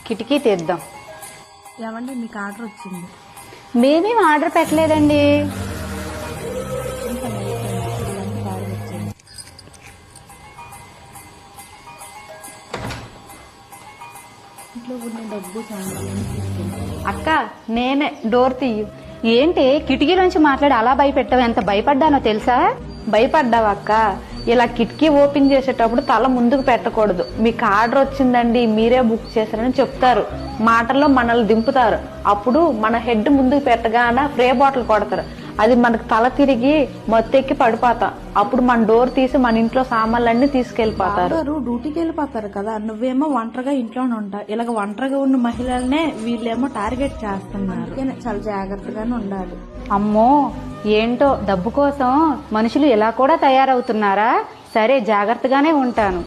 కిటికీ తీద్దాం. ఏమండి మీకు ఆర్డర్ వచ్చింది. మేమేం ఆర్డర్ పెట్టలేదండి. ఇంట్లో ఉన్న డబ్బు అక్క నేనే, డోర్ తీయు. ఏంటి కిటికీలోంచి మాట్లాడి అలా భయపెట్టావు? ఎంత భయపడ్డానో తెలుసా? భయపడ్డావు అక్క. ఇలా కిటికీ ఓపెన్ చేసేటప్పుడు తల ముందుకు పెట్టకూడదు. మీకు ఆర్డర్ వచ్చిందండి, మీరే బుక్ చేశారని చెప్తారు. మాటల్లో మనల్ని దింపుతారు. అప్పుడు మన హెడ్ ముందుకు పెట్టగానే స్ప్రే బాటిల్ కొడతారు. అది మనకు తల తిరిగి మొత్తెక్కి పడిపోతాం. అప్పుడు మన డోర్ తీసి మన ఇంట్లో సామాన్లన్నీ తీసుకెళ్లిపోతారు. డ్యూటీకి వెళ్ళిపోతారు కదా, నువ్వేమో ఒంటరిగా ఇంట్లోనే ఉంటావు. ఇలాగ ఒంటరిగా ఉన్న మహిళలనే వీళ్ళేమో టార్గెట్ చేస్తున్నారు. చాలా జాగ్రత్తగానే ఉండాలి. అమ్మో ఏంటో, డబ్బు కోసం మనుషులు ఇలా కూడా తయారవుతున్నారా? సరే, జాగ్రత్తగానే ఉంటాను.